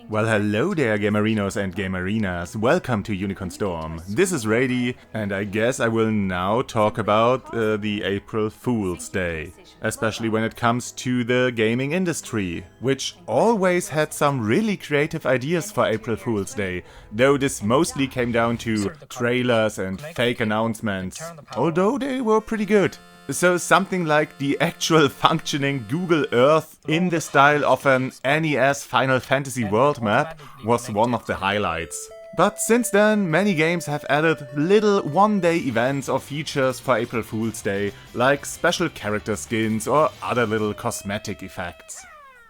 Well, hello there, gamerinos and gamerinas. Welcome to UnicornStorm. This is Rady, and I guess I will now talk about the April Fool's Day. Especially when it comes to the gaming industry, which always had some really creative ideas for April Fool's Day, though this mostly came down to trailers and fake announcements, although they were pretty good. So something like the actual functioning Google Earth in the style of an NES Final Fantasy world map was one of the highlights. But since then, many games have added little one-day events or features for April Fool's Day, like special character skins or other little cosmetic effects.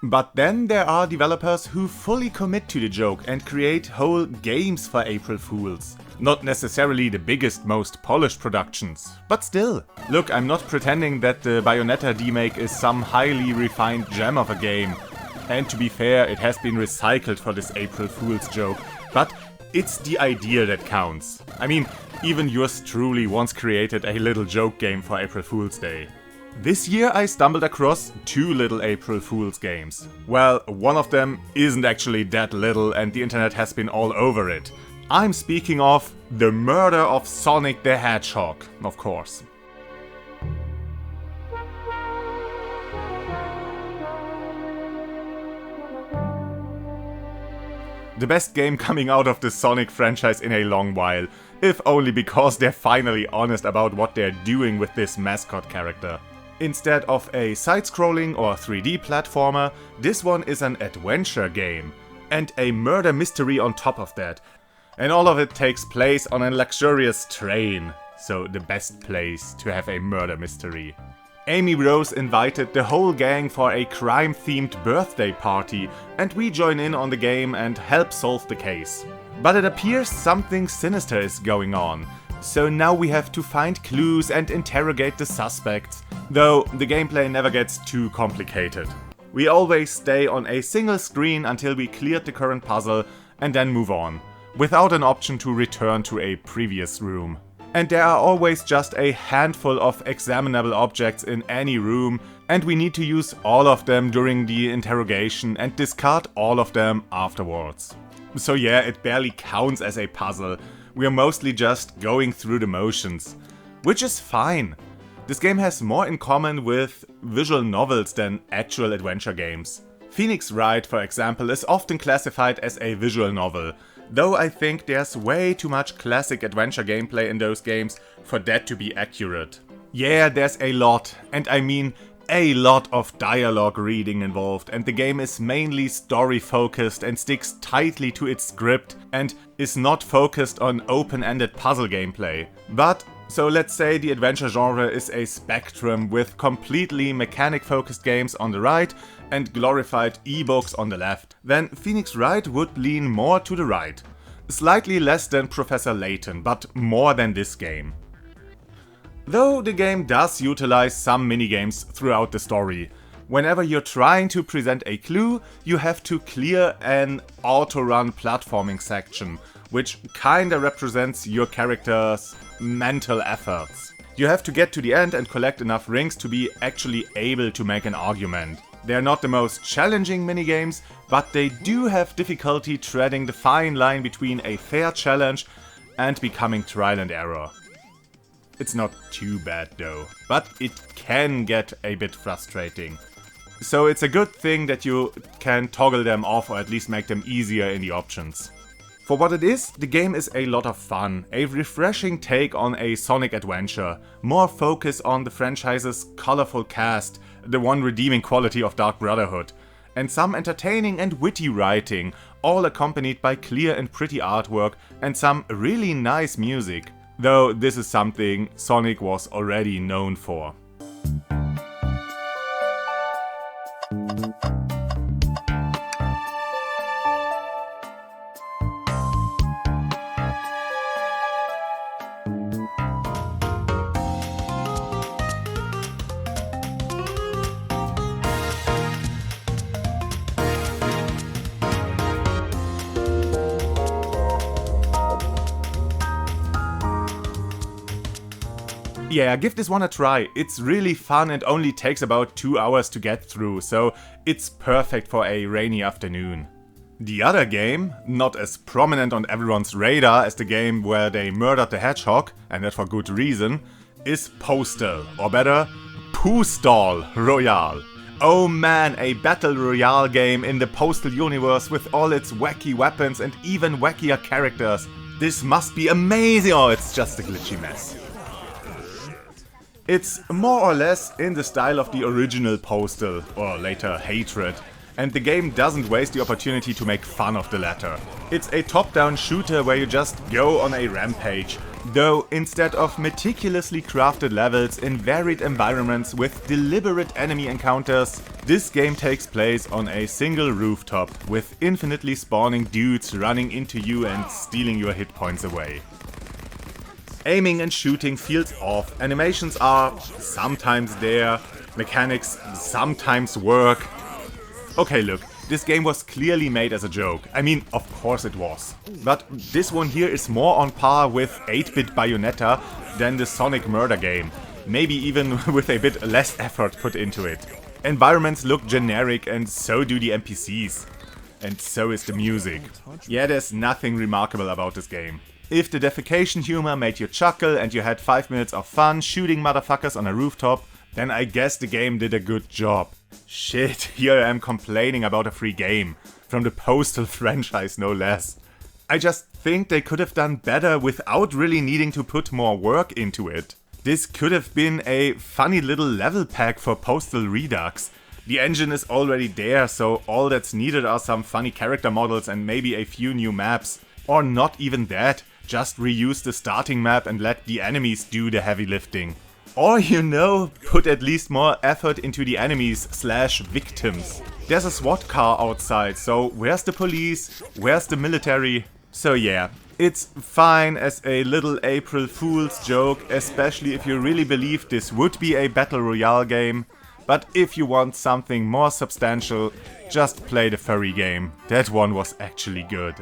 But then there are developers who fully commit to the joke and create whole games for April Fools. Not necessarily the biggest, most polished productions, but still. Look, I'm not pretending that the Bayonetta remake is some highly refined gem of a game. And to be fair, it has been recycled for this April Fool's joke, but it's the idea that counts. I mean, even yours truly once created a little joke game for April Fool's Day. This year I stumbled across two little April Fool's games. Well, one of them isn't actually that little and the internet has been all over it. I'm speaking of the murder of Sonic the Hedgehog, of course. The best game coming out of the Sonic franchise in a long while, if only because they're finally honest about what they're doing with this mascot character. Instead of a side-scrolling or 3D platformer, this one is an adventure game. And a murder mystery on top of that. And all of it takes place on a luxurious train. So the best place to have a murder mystery. Amy Rose invited the whole gang for a crime-themed birthday party, and we join in on the game and help solve the case. But it appears something sinister is going on. So now we have to find clues and interrogate the suspects, though the gameplay never gets too complicated. We always stay on a single screen until we cleared the current puzzle and then move on, without an option to return to a previous room. And there are always just a handful of examinable objects in any room, and we need to use all of them during the interrogation and discard all of them afterwards. So yeah, it barely counts as a puzzle. We are mostly just going through the motions, which is fine. This game has more in common with visual novels than actual adventure games. Phoenix Wright, for example, is often classified as a visual novel, though I think there's way too much classic adventure gameplay in those games for that to be accurate. Yeah, there's a lot, and I mean a lot of dialogue reading involved, and the game is mainly story focused and sticks tightly to its script and is not focused on open-ended puzzle gameplay. But, so let's say the adventure genre is a spectrum with completely mechanic-focused games on the right and glorified e-books on the left, then Phoenix Wright would lean more to the right. Slightly less than Professor Layton, but more than this game. Though the game does utilize some minigames throughout the story. Whenever you're trying to present a clue, you have to clear an auto-run platforming section, which kinda represents your character's mental efforts. You have to get to the end and collect enough rings to be actually able to make an argument. They're not the most challenging minigames, but they do have difficulty treading the fine line between a fair challenge and becoming trial and error. It's not too bad though, but it can get a bit frustrating. So it's a good thing that you can toggle them off or at least make them easier in the options. For what it is, the game is a lot of fun, a refreshing take on a Sonic adventure, more focus on the franchise's colorful cast, the one redeeming quality of Dark Brotherhood, and some entertaining and witty writing, all accompanied by clear and pretty artwork and some really nice music. Though this is something Sonic was already known for. Yeah, give this one a try. It's really fun and only takes about 2 hours to get through, so it's perfect for a rainy afternoon. The other game, not as prominent on everyone's radar as the game where they murdered the Hedgehog, and that for good reason, is Postal, or better, Postal Royale. Oh man, a battle royale game in the Postal universe with all its wacky weapons and even wackier characters. This must be amazing! Oh, it's just a glitchy mess. It's more or less in the style of the original Postal, or later Hatred, and the game doesn't waste the opportunity to make fun of the latter. It's a top-down shooter where you just go on a rampage, though instead of meticulously crafted levels in varied environments with deliberate enemy encounters, this game takes place on a single rooftop with infinitely spawning dudes running into you and stealing your hit points away. Aiming and shooting feels off, animations are sometimes there, mechanics sometimes work. Okay, look, this game was clearly made as a joke. I mean, of course it was. But this one here is more on par with 8-bit Bayonetta than the Sonic Murder game. Maybe even with a bit less effort put into it. Environments look generic and so do the NPCs. And so is the music. Yeah, there's nothing remarkable about this game. If the defecation humor made you chuckle and you had 5 minutes of fun shooting motherfuckers on a rooftop, then I guess the game did a good job. Shit, here I am complaining about a free game. From the Postal franchise, no less. I just think they could have done better without really needing to put more work into it. This could have been a funny little level pack for Postal Redux. The engine is already there, so all that's needed are some funny character models and maybe a few new maps. Or not even that, just reuse the starting map and let the enemies do the heavy lifting. Or, you know, put at least more effort into the enemies/victims. There's a SWAT car outside, so where's the police? Where's the military? So yeah, it's fine as a little April Fool's joke, especially if you really believe this would be a battle royale game. But if you want something more substantial, just play the furry game. That one was actually good.